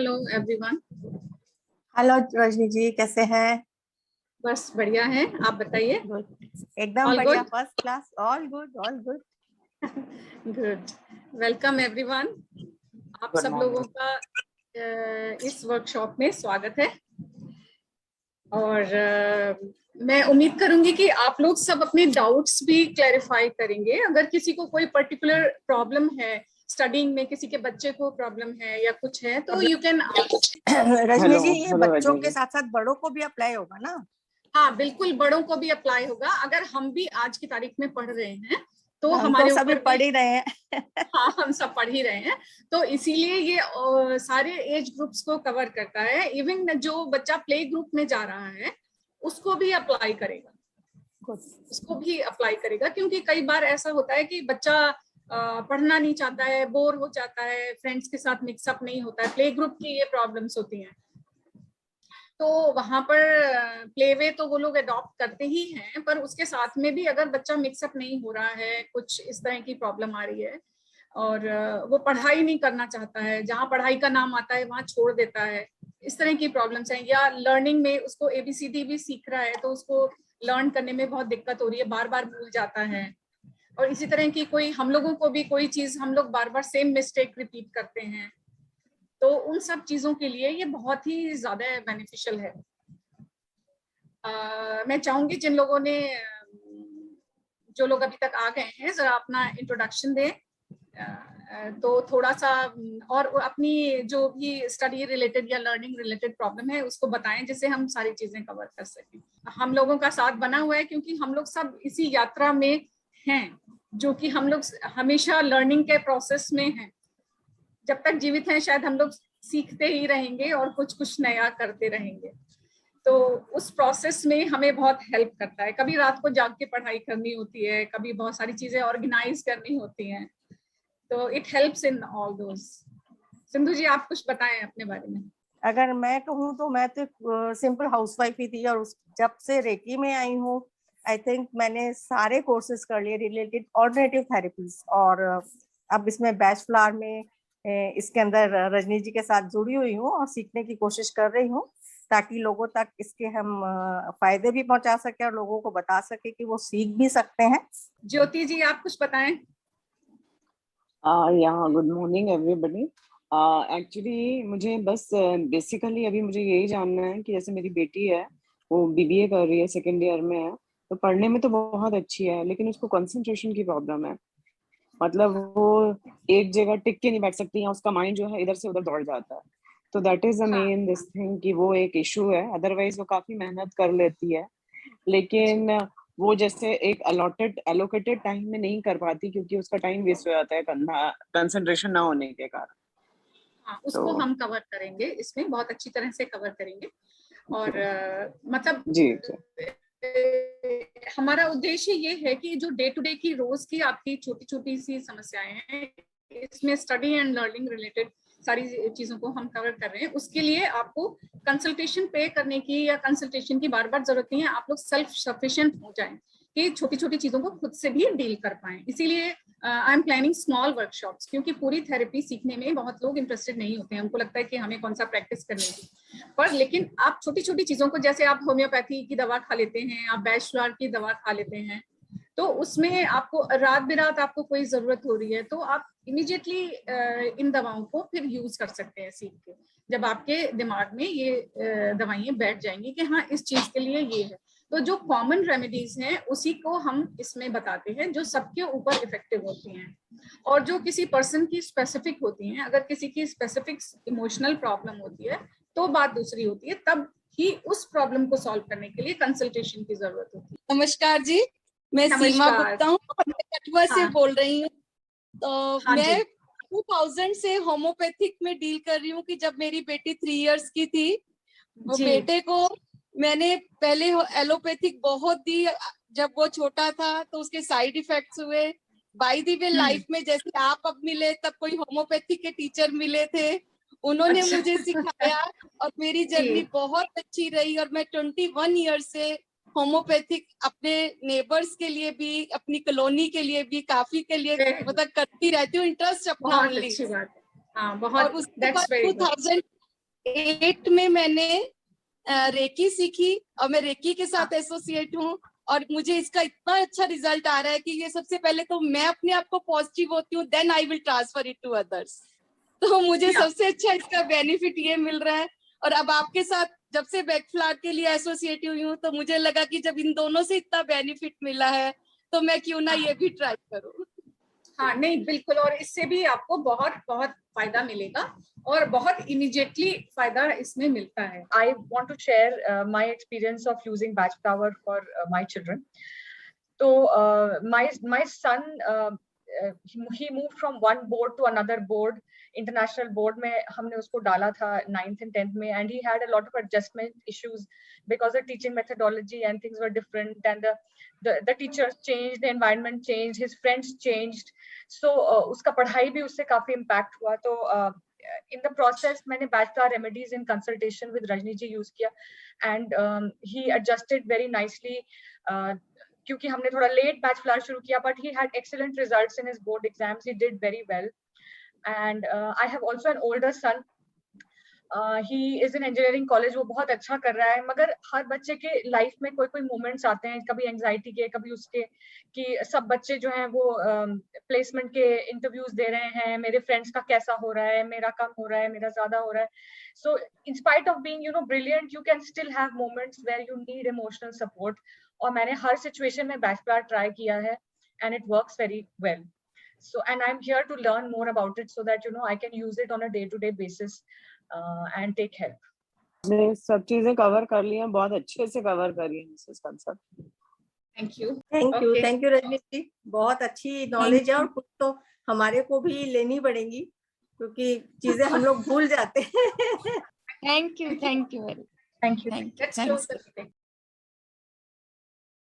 Hello everyone. Hello Rajni जी, कैसे हैं? बस बढ़िया है, आप बताइए। गुड, एकदम All बढ़िया, good? First class, all good all good. Good. Welcome everyone. आप गुड सब लोगों मॉर्निंग। का इस वर्कशॉप में स्वागत है। और मैं उम्मीद करूंगी कि आप लोग सब अपने डाउट्स भी क्लैरिफाई करेंगे। अगर किसी को कोई पर्टिकुलर प्रॉब्लम है, स्टडीइंग में किसी के बच्चे को प्रॉब्लम है या कुछ है, तो यू कैन। रजनी जी, ये हेलो बच्चों रजनी के जी। साथ साथ बड़ों को भी अप्लाई होगा ना? हाँ बिल्कुल, बड़ों को भी अप्लाई होगा। अगर हम भी आज की तारीख में पढ़ रहे हैं तो हम हमारे तो सभी ऊपर पढ़ ही रहे हैं। हाँ, हम सब पढ़ ही रहे हैं। तो इसीलिए ये सारे एज ग्रुप्स को कवर करता है। इवन जो बच्चा प्ले ग्रुप में जा रहा है उसको भी अप्लाई करेगा, उसको भी अप्लाई करेगा। क्योंकि कई बार ऐसा होता है कि बच्चा पढ़ना नहीं चाहता है, बोर हो जाता है, फ्रेंड्स के साथ मिक्सअप नहीं होता है। प्ले ग्रुप की ये प्रॉब्लम्स होती हैं। तो वहां पर प्ले वे तो वो लोग अडॉप्ट करते ही हैं, पर उसके साथ में भी अगर बच्चा मिक्सअप नहीं हो रहा है, कुछ इस तरह की प्रॉब्लम आ रही है और वो पढ़ाई नहीं करना चाहता है, जहाँ पढ़ाई का नाम आता है वहां छोड़ देता है, इस तरह की प्रॉब्लम्स हैं। या लर्निंग में उसको ABCD भी सीख रहा है तो उसको लर्न करने में बहुत दिक्कत हो रही है, बार बार भूल जाता है। और इसी तरह की कोई, हम लोगों को भी कोई चीज हम लोग बार बार सेम मिस्टेक रिपीट करते हैं। तो उन सब चीजों के लिए ये बहुत ही ज्यादा बेनिफिशियल है। मैं चाहूंगी जिन लोगों ने, जो लोग अभी तक आ गए हैं, जरा अपना इंट्रोडक्शन दें। तो थोड़ा सा और अपनी जो भी स्टडी रिलेटेड या लर्निंग रिलेटेड प्रॉब्लम है उसको बताएं, जिससे हम सारी चीजें कवर कर सकें। हम लोगों का साथ बना हुआ है क्योंकि हम लोग सब इसी यात्रा में हैं, जो कि हम लोग हमेशा लर्निंग के प्रोसेस में हैं। जब तक जीवित हैं शायद हम लोग सीखते ही रहेंगे और कुछ कुछ नया करते रहेंगे। तो उस प्रोसेस में हमें बहुत हेल्प करता है। कभी रात को जाग के पढ़ाई करनी होती है, कभी बहुत सारी चीजें ऑर्गेनाइज करनी होती हैं, तो it helps in all those. Sindhu ji, आप कुछ बताएं अपने बारे में। अगर मैं कहूँ तो मैं तो सिंपल हाउसवाइफ ही थी, और जब से रेकी में आई हूँ, आई थिंक मैंने सारे कोर्सेज कर लिए रिलेटेड ऑल्टरनेटिव थेरेपीज। और अब इसमें बैचलर में इसके अंदर रजनी जी के साथ जुड़ी हुई हूँ और सीखने की कोशिश कर रही हूँ, ताकि लोगों तक इसके हम फायदे भी पहुंचा सके और लोगों को बता सके कि वो सीख भी सकते हैं। ज्योति जी, आप कुछ बताएं। Good morning everybody. एक्चुअली मुझे बस बेसिकली अभी मुझे यही जानना है कि जैसे मेरी बेटी है, वो BBA कर रही है, सेकेंड ईयर में है। तो पढ़ने में तो बहुत अच्छी है, लेकिन उसको कंसंट्रेशन की प्रॉब्लम है। मतलब वो एक जगह टिक के नहीं बैठ सकती है, उसका माइंड जो है इधर से उधर दौड़ जाता है। तो दैट इज द हाँ, मेन दिस थिंग कि वो एक इशू है। अदरवाइज वो काफी मेहनत कर लेती है, लेकिन वो जैसे एक एलोकेटेड टाइम में नहीं कर पाती, क्योंकि उसका टाइम वेस्ट हो जाता है कंसंट्रेशन ना होने के कारण। हाँ, उसको तो हम कवर करेंगे, इसमें बहुत अच्छी तरह से कवर करेंगे। और मतलब जी जी हमारा उद्देश्य ये है कि जो डे टू डे की रोज की आपकी छोटी छोटी सी समस्याएं हैं, इसमें स्टडी एंड लर्निंग रिलेटेड सारी चीजों को हम कवर कर रहे हैं। उसके लिए आपको कंसल्टेशन पे करने की या कंसल्टेशन की बार बार जरूरत नहीं है। आप लोग सेल्फ सफिशिएंट हो जाएं कि छोटी छोटी चीजों को खुद से भी डील कर पाएं। इसीलिए I am planning small workshops, क्योंकि पूरी थेरेपी सीखने में बहुत लोग इंटरेस्टेड नहीं होते हैं। उनको लगता है कि हमें कौन सा प्रैक्टिस करनी है, पर लेकिन आप छोटी छोटी चीजों को, जैसे आप होम्योपैथी की दवा खा लेते हैं, आप बैचलर की दवा खा लेते हैं, तो उसमें आपको रात बिरात आपको कोई जरूरत हो रही है तो आप इमीडिएटली इन दवाओं को फिर यूज कर सकते हैं सीख के, जब आपके दिमाग में ये दवाइयां बैठ जाएंगी कि हाँ इस चीज के लिए ये है। तो जो कॉमन रेमेडीज हैं उसी को हम इसमें बताते हैं, जो सबके ऊपर इफेक्टिव होती हैं और जो किसी पर्सन की स्पेसिफिक होती हैं। अगर किसी की स्पेसिफिक इमोशनल प्रॉब्लम होती है तो बात दूसरी होती है, तब ही उस प्रॉब्लम को सॉल्व करने के लिए कंसल्टेशन की जरूरत होती है। नमस्कार जी, मैं सीमा गुप्ता हूँ, कठुआ से बोल रही हूँ। तो हाँ मैं जी। 2000 से होम्योपैथिक में डील कर रही हूँ कि जब मेरी बेटी 3 इयर्स की थी, वो जी। बेटे को मैंने पहले एलोपैथिक बहुत दी। जब वो छोटा था तो उसके साइड इफेक्ट्स हुए। बाय द वे लाइफ में जैसे आप अब मिले तब कोई होम्योपैथिक के टीचर मिले थे, उन्होंने अच्छा। मुझे सिखाया और मेरी जर्नी बहुत अच्छी रही। और मैं 21 ईयर से होम्योपैथिक अपने नेबर्स के लिए भी, अपनी कॉलोनी के लिए भी, काफी के लिए मतलब करती रहती हूँ, इंटरेस्ट अपना बहुत ओनली। अच्छी बात है। हाँ, और बहुत, उसके बाद दैट्स वेरी गुड। 8 में मैंने रेकी सीखी और मैं रेकी के साथ एसोसिएट हूँ और मुझे इसका इतना अच्छा रिजल्ट आ रहा है कि ये सबसे पहले तो मैं अपने आप को पॉजिटिव होती हूँ, then I will transfer it to others. तो मुझे सबसे अच्छा इसका बेनिफिट ये मिल रहा है। और अब आपके साथ जब से बैकफ्लैट के लिए एसोसिएट हुई हूँ तो मुझे लगा कि जब इन दोनों से इतना बेनिफिट मिला है तो मैं क्यों ना ये भी ट्राई करूँ। हाँ नहीं बिल्कुल, और इससे भी आपको बहुत बहुत फायदा मिलेगा और बहुत इमीडिएटली फायदा इसमें मिलता है। I want to share my experience of using Batch Flower for my children. So my son he moved from one board to another board. International board में हमने उसको डाला था 9th and 10th में, and he had a lot of adjustment issues because the teaching methodology and things were different, and the teachers changed, the environment changed, his friends changed. So उसका पढ़ाई भी उससे काफी impact हुआ. तो in the process मैंने Batch Flower remedies in consultation with Rajni ji use किया, and he adjusted very nicely. क्योंकि हमने थोड़ा late Batch Flower शुरू किया, but he had excellent results in his board exams. He did very well. And I have also an older son. He is in engineering college. वो बहुत अच्छा कर रहा है, मगर हर बच्चे के लाइफ में कोई कोई मोमेंट्स आते हैं, कभी एंजाइटी के, कभी उसके कि सब बच्चे जो हैं वो प्लेसमेंट के इंटरव्यूज दे रहे हैं, मेरे फ्रेंड्स का कैसा हो रहा है, मेरा कम हो रहा है, मेरा ज्यादा हो रहा है. So in spite of being brilliant, you can still have moments where you need emotional support. और मैंने हर सिचुएशन में Batch Flower ट्राई किया है and it works very well. So and I'm here to learn more about it so that I can use it on a day-to-day basis and take help. ने सब चीजें cover कर ली हैं, बहुत अच्छे से कवर करी है Mrs Kansal. Thank you. Thank you Rajni ji, बहुत अच्छी नॉलेज है और कुछ तो हमारे को भी लेनी पड़ेगी क्योंकि चीजें हम लोग भूल जाते हैं. Thank you. Thank you. Let's close the meeting.